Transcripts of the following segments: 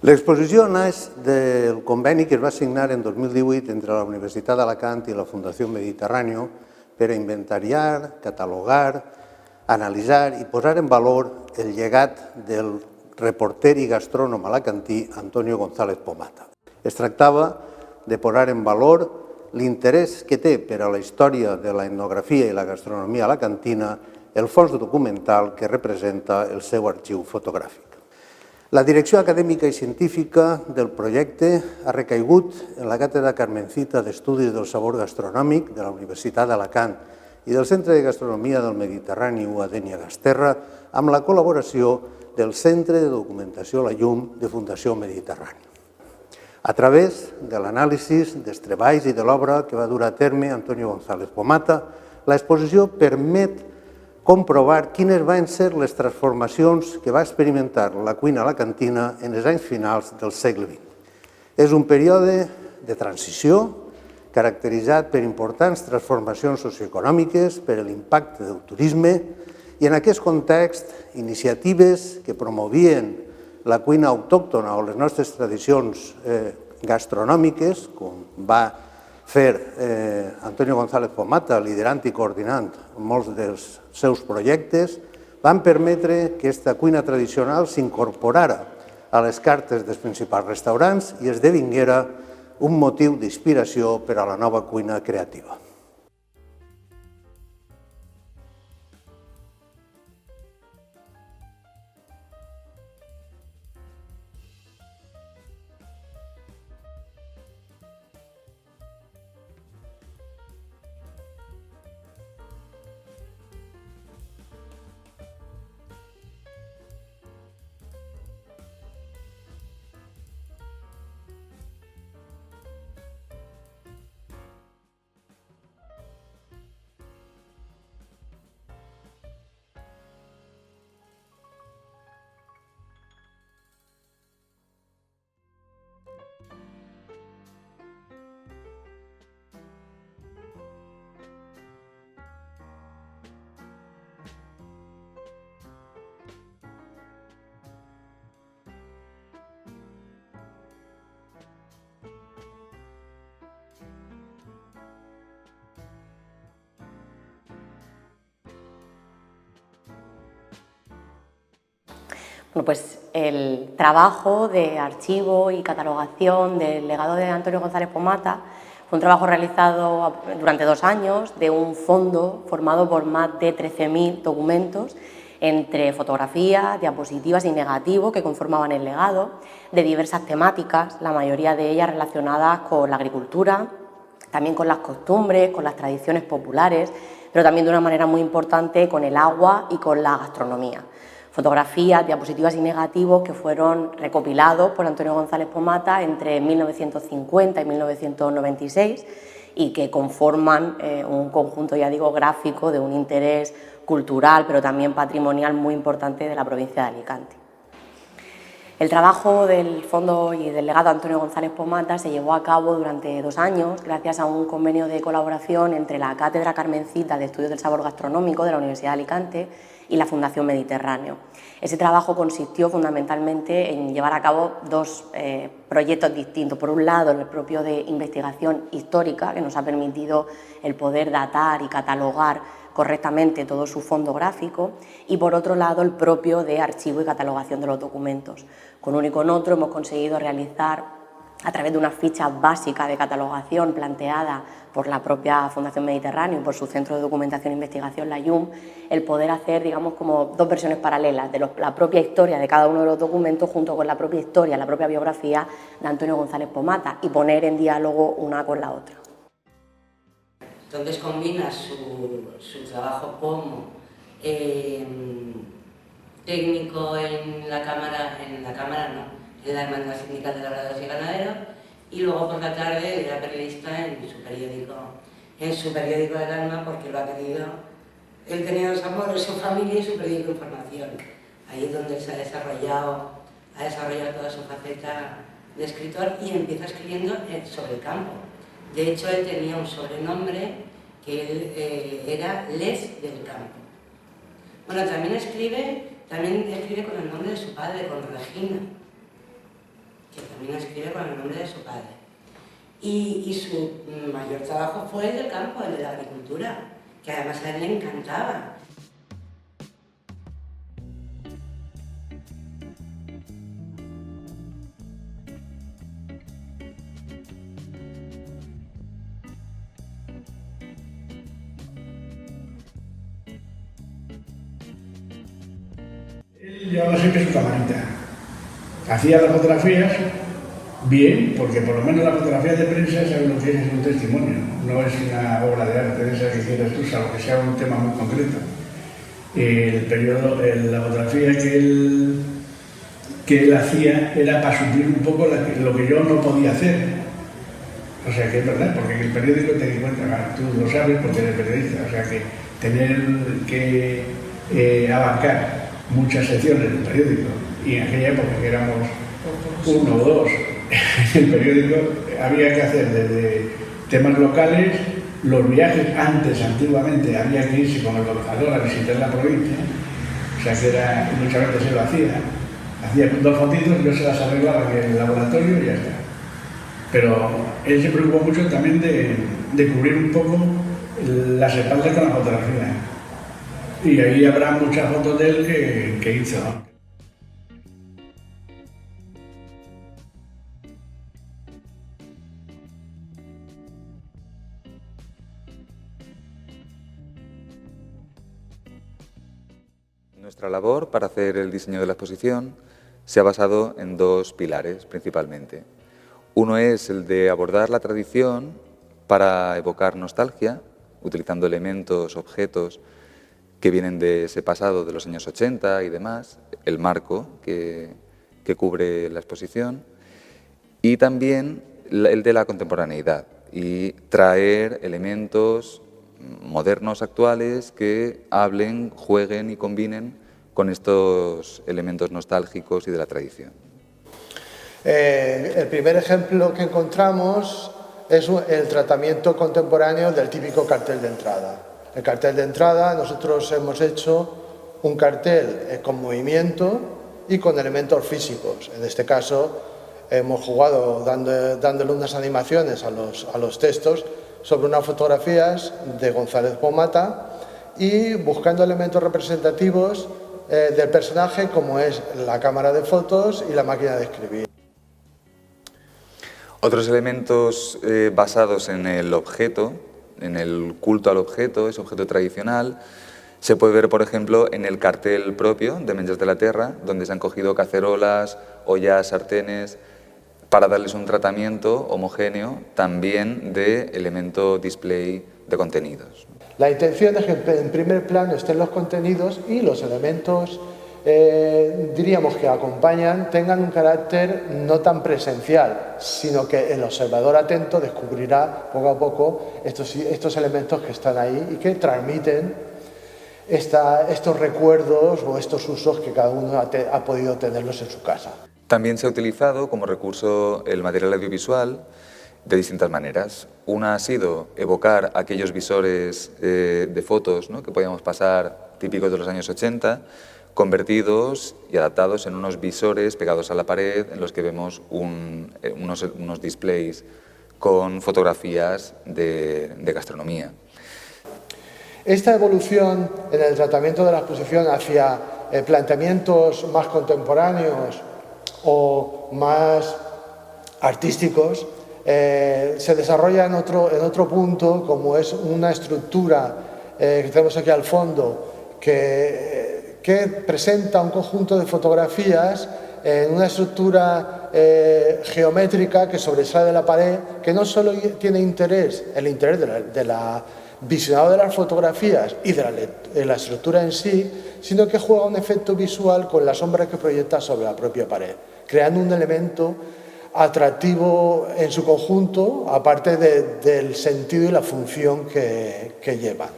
L'exposició naix del conveni que es va signar en 2018 entre la Universitat d'Alacant i la Fundació Mediterrani per a inventariar, catalogar, analitzar i posar en valor el llegat del reporter i gastrònom alacantí Antonio González Pomata. Es tractava de posar en valor l'interès que té per a la història de la etnografia i la gastronomia alacantina el fons documental que representa el seu arxiu fotogràfic. La direcció acadèmica i científica del projecte ha recaigut en la Càtedra Carmencita d'Estudis del Sabor Gastronòmic de la Universitat d'Alacant i del Centre de Gastronomia del Mediterrani UADENIA Gasterra amb la col·laboració del Centre de Documentació La Llum de Fundació Mediterrani. A través de l'anàlisi dels treballs i de l'obra que va dur a terme Antonio González Pomata, l'exposició permet comprovar quines van ser les transformacions que va experimentar la cuina alacantina en els anys finals del segle XX. És un període de transició caracteritzat per importants transformacions socioeconòmiques, per l'impacte del turisme i en aquest context iniciatives que promovien la cuina autòctona o les nostres tradicions gastronòmiques, com va fer Antonio González Pomata, liderant i coordinant molts dels seus projectes, van permetre que aquesta cuina tradicional s'incorporara a les cartes dels principals restaurants i esdevinguera un motiu d'inspiració per a la nova cuina creativa. Bueno, pues el trabajo de archivo y catalogación del legado de Antonio González Pomata fue un trabajo realizado durante 2 años de un fondo formado por más de 13.000 documentos entre fotografías, diapositivas y negativos que conformaban el legado, de diversas temáticas, la mayoría de ellas relacionadas con la agricultura, también con las costumbres, con las tradiciones populares, pero también de una manera muy importante con el agua y con la gastronomía. Fotografías, diapositivas y negativos que fueron recopilados por Antonio González Pomata entre 1950 y 1996 y que conforman un conjunto, ya digo, gráfico de un interés cultural, pero también patrimonial muy importante de la provincia de Alicante. El trabajo del fondo y del legado Antonio González Pomata se llevó a cabo durante 2 años gracias a un convenio de colaboración entre la Cátedra Carmencita de Estudios del Sabor Gastronómico de la Universidad de Alicante y la Fundación Mediterráneo. Ese trabajo consistió fundamentalmente en llevar a cabo 2 proyectos distintos. Por un lado, el propio de investigación histórica, que nos ha permitido el poder datar y catalogar correctamente todo su fondo gráfico, y por otro lado el propio de archivo y catalogación de los documentos. Con uno y con otro hemos conseguido realizar, a través de una ficha básica de catalogación planteada por la propia Fundación Mediterráneo y por su Centro de Documentación e Investigación, la Llum, el poder hacer, digamos, como 2 versiones paralelas de la propia historia de cada uno de los documentos junto con la propia historia, la propia biografía de Antonio González Pomata y poner en diálogo una con la otra. Entonces combina su trabajo como técnico en la cámara no, en la Hermandad Sindical de Labradores y Ganaderos, y luego por la tarde era periodista en su periódico del alma, porque lo ha querido. Él tenía los amores, su familia y su periódico de información. Ahí es donde se ha desarrollado toda su faceta de escritor y empieza escribiendo sobre el campo. De hecho, él tenía un sobrenombre que él era Les del Campo. Bueno, también escribe con el nombre de su padre, con Regina. que también escribe con el nombre de su padre. Y su mayor trabajo fue el del campo, el de la agricultura, que además a él le encantaba. Él llevaba siempre su camarita. Hacía las fotografías bien, porque por lo menos la fotografía de prensa sabe lo que es un testimonio, no es una obra de arte de esa que quieras tú, salvo que sea un tema muy concreto. La fotografía que él hacía era para suplir un poco lo que yo no podía hacer. O sea que es verdad, porque en el periódico te encuentras, tú lo sabes porque eres periodista, o sea que tener que abarcar muchas secciones del periódico, y en aquella época que éramos uno o dos en el periódico, había que hacer desde temas locales, los viajes antiguamente había que irse con el organizador a visitar la provincia, o sea que muchas veces se lo hacía 2 fotitos, yo se las arreglaba en el laboratorio y ya está. Pero él se preocupó mucho también de cubrir un poco las espaldas con la fotografía. Y ahí habrá muchas fotos de él que hizo. Nuestra labor para hacer el diseño de la exposición se ha basado en 2 pilares principalmente. Uno es el de abordar la tradición para evocar nostalgia, utilizando elementos, objetos que vienen de ese pasado de los años 80 y demás, el marco que cubre la exposición, y también el de la contemporaneidad, y traer elementos modernos, actuales, que hablen, jueguen y combinen con estos elementos nostálgicos y de la tradición. El primer ejemplo que encontramos es el tratamiento contemporáneo del típico cartel de entrada. El cartel de entrada, nosotros hemos hecho un cartel con movimiento y con elementos físicos. En este caso, hemos jugado dándole unas animaciones a los textos sobre unas fotografías de González Pomata y buscando elementos representativos del personaje, como es la cámara de fotos y la máquina de escribir. Otros elementos basados en el objeto, en el culto al objeto, ese objeto tradicional, se puede ver, por ejemplo, en el cartel propio de Menges de la Terra, donde se han cogido cacerolas, ollas, sartenes, para darles un tratamiento homogéneo también de elemento display de contenidos. La intención es que en primer plano estén los contenidos y los elementos, diríamos que acompañan, tengan un carácter no tan presencial, sino que el observador atento descubrirá poco a poco estos elementos que están ahí y que transmiten estos recuerdos o estos usos que cada uno ha podido tenerlos en su casa. También se ha utilizado como recurso el material audiovisual de distintas maneras. Una ha sido evocar aquellos visores de fotos, ¿no?, que podíamos pasar típicos de los años 80, convertidos y adaptados en unos visores pegados a la pared en los que vemos unos displays con fotografías de gastronomía. Esta evolución en el tratamiento de la exposición hacia planteamientos más contemporáneos o más artísticos se desarrolla en otro punto, como es una estructura que tenemos aquí al fondo, que presenta un conjunto de fotografías en una estructura geométrica que sobresale de la pared, que no solo tiene el interés de la visionado de las fotografías y de la estructura en sí, sino que juega un efecto visual con las sombras que proyecta sobre la propia pared, creando un elemento atractivo en su conjunto, aparte del sentido y la función que llevan.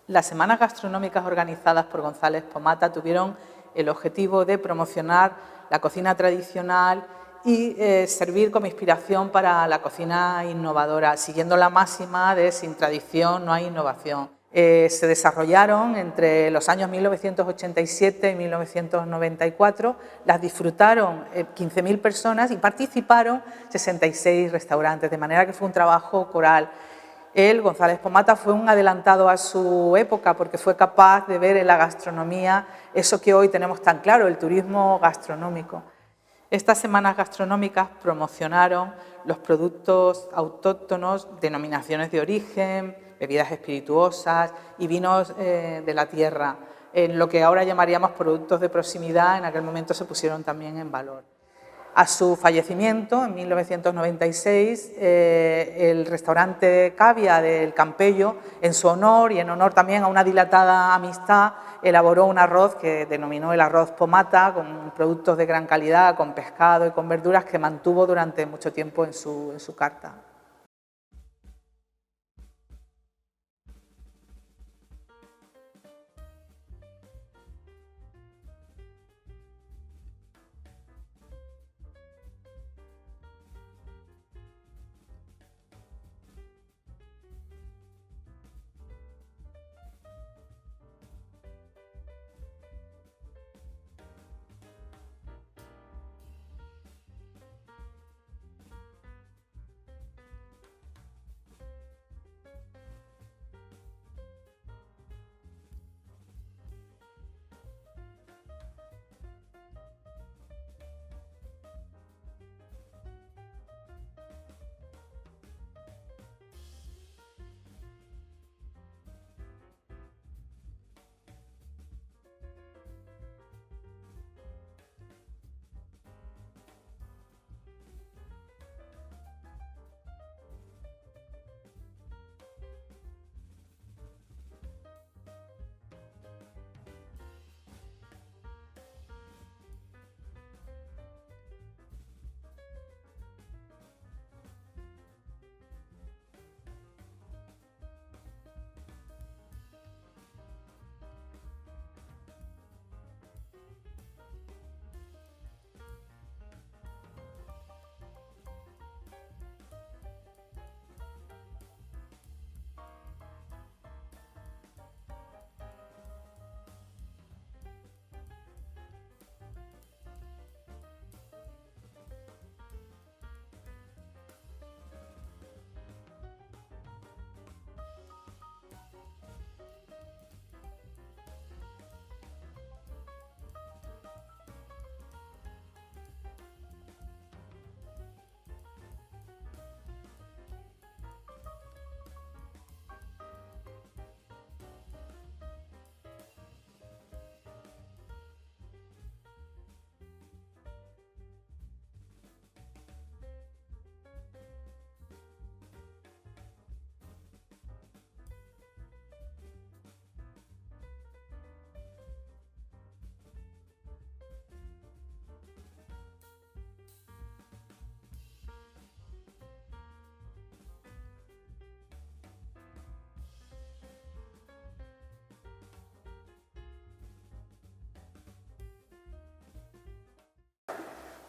Las semanas gastronómicas organizadas por González Pomata tuvieron el objetivo de promocionar la cocina tradicional y servir como inspiración para la cocina innovadora, siguiendo la máxima de sin tradición no hay innovación. Se desarrollaron entre los años 1987 y 1994, las disfrutaron 15.000 personas y participaron 66 restaurantes, de manera que fue un trabajo coral. Él, González Pomata, fue un adelantado a su época porque fue capaz de ver en la gastronomía eso que hoy tenemos tan claro, el turismo gastronómico. Estas semanas gastronómicas promocionaron los productos autóctonos, denominaciones de origen, bebidas espirituosas y vinos de la tierra. En lo que ahora llamaríamos productos de proximidad, en aquel momento se pusieron también en valor. A su fallecimiento, en 1996, el restaurante Cavia del Campello, en su honor y en honor también a una dilatada amistad, elaboró un arroz que denominó el arroz Pomata, con productos de gran calidad, con pescado y con verduras, que mantuvo durante mucho tiempo en su carta.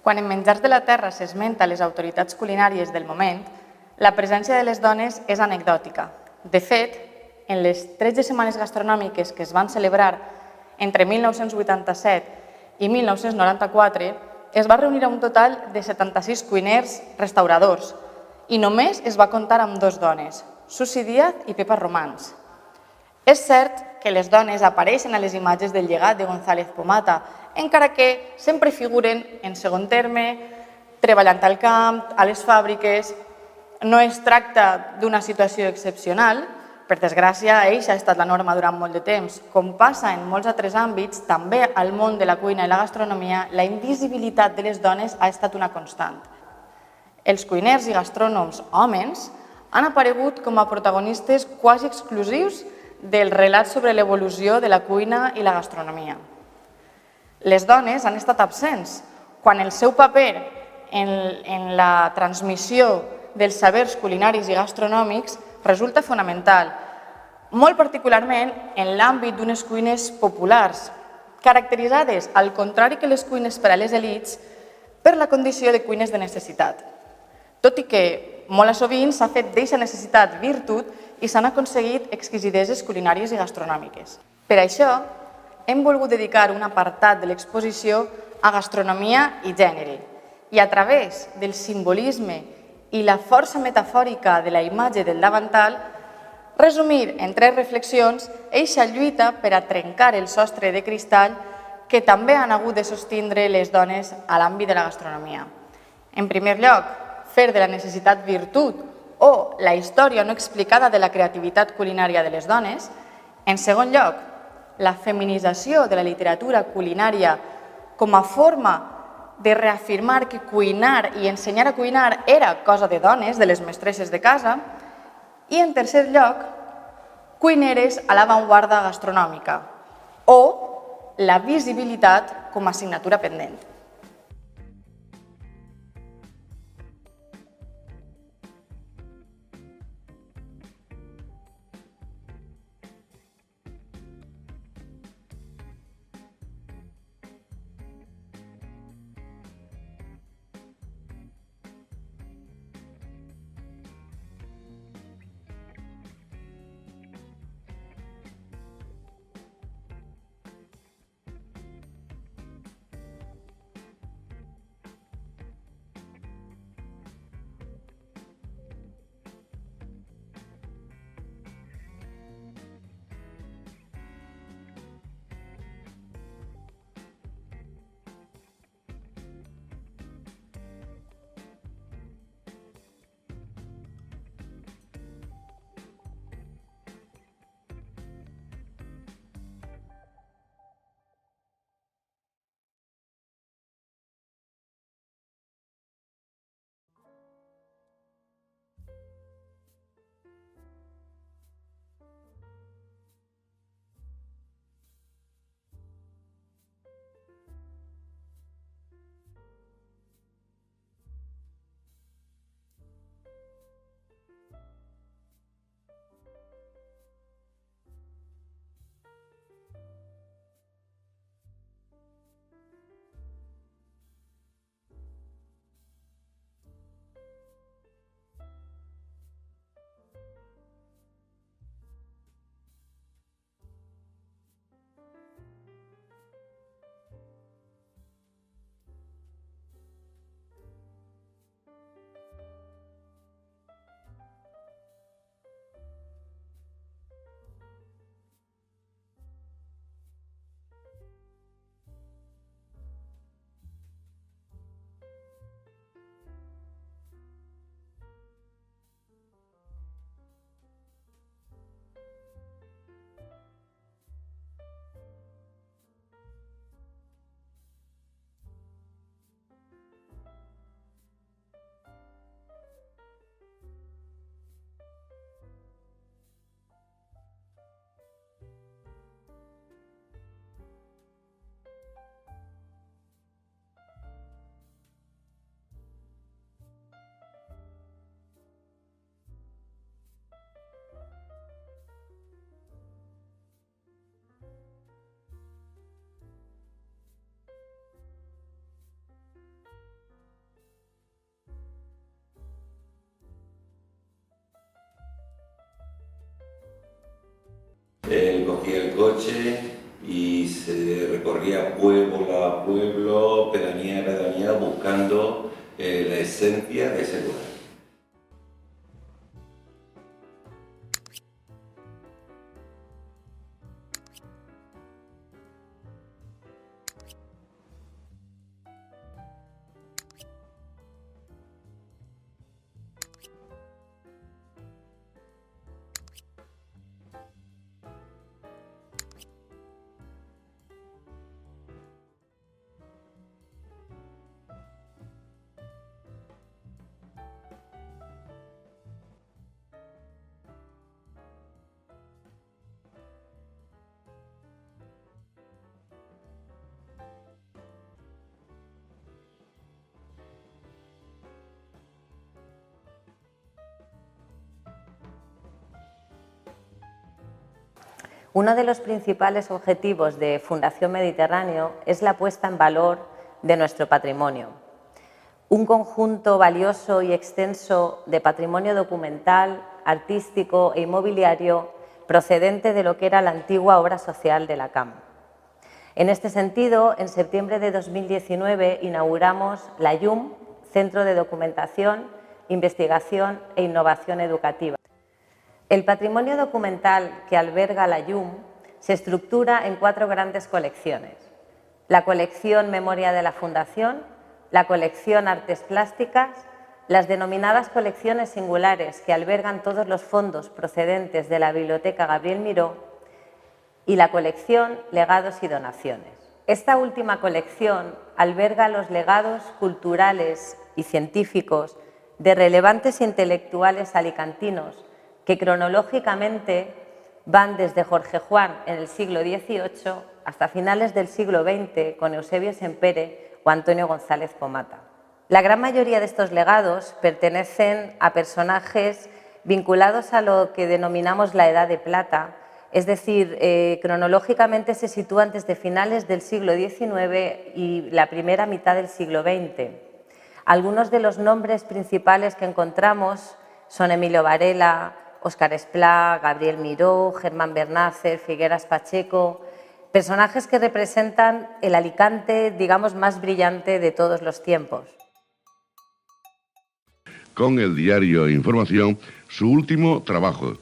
Quan en Menjars de la Terra s'esmenta les autoritats culinàries del moment, la presència de les dones és anecdòtica. De fet, en les 13 setmanes gastronòmiques que es van celebrar entre 1987 i 1994, es va reunir a un total de 76 cuiners restauradors i només es va comptar amb 2 dones, Susi Díaz i Pepa Romans. És cert que les dones apareixen a les imatges del llegat de González Pomata, encara que sempre figuren en segon terme, treballant al camp, a les fàbriques. No es tracta d'una situació excepcional, per desgràcia, eixa ha estat la norma durant molt de temps. Com passa en molts altres àmbits, també al món de la cuina i la gastronomia, la invisibilitat de les dones ha estat una constant. Els cuiners i gastrònoms homes han aparegut com a protagonistes quasi exclusius del relat sobre l'evolució de la cuina i la gastronomia. Les dones han estat absents quan el seu paper en la transmissió dels sabers culinaris i gastronòmics resulta fonamental, molt particularment en l'àmbit d'unes cuines populars, caracteritzades, al contrari que les cuines per a les elits, per la condició de cuines de necessitat, tot i que molt sovint s'ha fet d'eixa necessitat virtut i s'han aconseguit exquisideses culinàries i gastronòmiques. Per això, hem volgut dedicar un apartat de l'exposició a gastronomia i gènere, i a través del simbolisme i la força metafòrica de la imatge del davantal, resumir en 3 reflexions eixa lluita per a trencar el sostre de cristall que també han hagut de sostindre les dones a l'àmbit de la gastronomia. En primer lloc, fer de la necessitat virtut o la història no explicada de la creativitat culinària de les dones. En segon lloc, la feminització de la literatura culinària com a forma de reafirmar que cuinar i ensenyar a cuinar era cosa de dones, de les mestresses de casa. I en tercer lloc, cuineres a l'avantguarda gastronòmica o la visibilitat com a assignatura pendent. Él cogía el coche y se recorría pueblo a pueblo, pedanía a pedanía, buscando la esencia de ese lugar. Uno de los principales objetivos de Fundación Mediterráneo es la puesta en valor de nuestro patrimonio. Un conjunto valioso y extenso de patrimonio documental, artístico e inmobiliario procedente de lo que era la antigua obra social de la CAM. En este sentido, en septiembre de 2019 inauguramos la YUM, Centro de Documentación, Investigación e Innovación Educativa. El patrimonio documental que alberga la YUM se estructura en 4 grandes colecciones: la colección Memoria de la Fundación, la colección Artes Plásticas, las denominadas colecciones singulares que albergan todos los fondos procedentes de la Biblioteca Gabriel Miró y la colección Legados y Donaciones. Esta última colección alberga los legados culturales y científicos de relevantes intelectuales alicantinos que cronológicamente van desde Jorge Juan en el siglo XVIII hasta finales del siglo XX con Eusebio Sempere o Antonio González Pomata. La gran mayoría de estos legados pertenecen a personajes vinculados a lo que denominamos la Edad de Plata, es decir, cronológicamente se sitúan desde finales del siglo XIX y la primera mitad del siglo XX. Algunos de los nombres principales que encontramos son Emilio Varela, Óscar Esplá, Gabriel Miró, Germán Bernácer, Figueras Pacheco, personajes que representan el Alicante, digamos, más brillante de todos los tiempos. Con el diario Información, su último trabajo,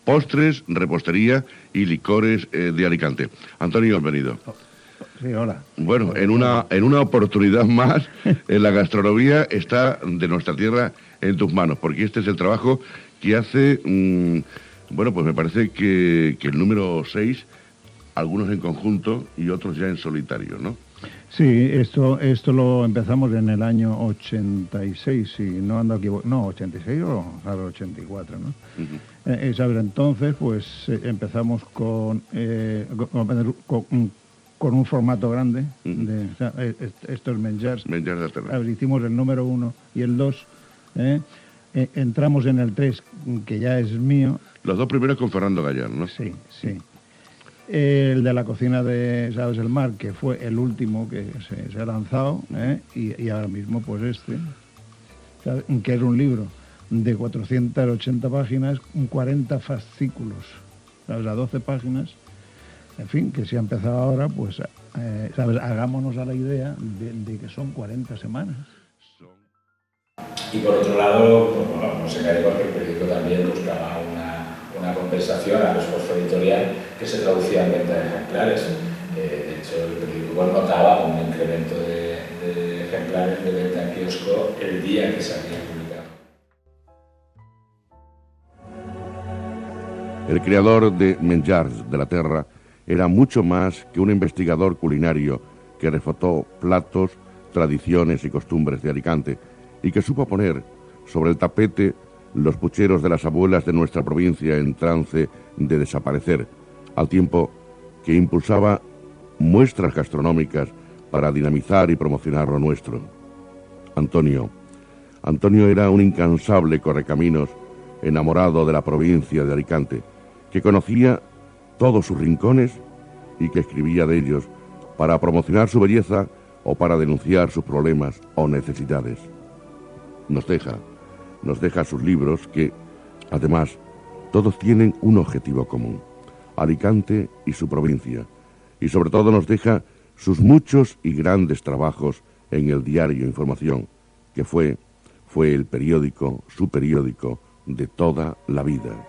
Postres, Repostería y Licores de Alicante. Antonio, bienvenido. Sí, hola. Bueno, en una oportunidad más, la gastronomía está de nuestra tierra en tus manos, porque este es el trabajo que hace, bueno, pues me parece que el número 6, algunos en conjunto y otros ya en solitario, ¿no? Sí, esto lo empezamos en el año 86, si no ando equivocado, no, 86 o 84, ¿no? ¿Sabes? Entonces, pues empezamos con un formato grande, o sea, estos menjars. Menjars de Atenas. Hicimos el número 1 y el 2, entramos en el 3, que ya es mío. Los 2 primeros con Fernando Gallar, ¿no? Sí, sí. El de la cocina de Sabes el Mar, que fue el último que se ha lanzado, y ahora mismo pues ¿sabes? Que es un libro de 480 páginas, 40 fascículos, ¿sabes? A 12 páginas, en fin, que si ha empezado ahora, pues ¿sabes? Hagámonos a la idea de que son 40 semanas. Y por otro lado, pues bueno, no se cae porque el periódico también buscaba una compensación al esfuerzo editorial que se traducía en venta de ejemplares. De hecho, el periódico notaba un incremento de ejemplares de venta en kiosco el día que se había publicado. El creador de Menjars de la Terra era mucho más que un investigador culinario que refotó platos, tradiciones y costumbres de Alicante y que supo poner sobre el tapete los pucheros de las abuelas de nuestra provincia en trance de desaparecer, al tiempo que impulsaba muestras gastronómicas para dinamizar y promocionar lo nuestro. Antonio era un incansable correcaminos enamorado de la provincia de Alicante, que conocía todos sus rincones y que escribía de ellos para promocionar su belleza o para denunciar sus problemas o necesidades. Nos deja sus libros que, además, todos tienen un objetivo común: Alicante y su provincia, y sobre todo nos deja sus muchos y grandes trabajos en el diario Información, que fue el periódico, su periódico de toda la vida.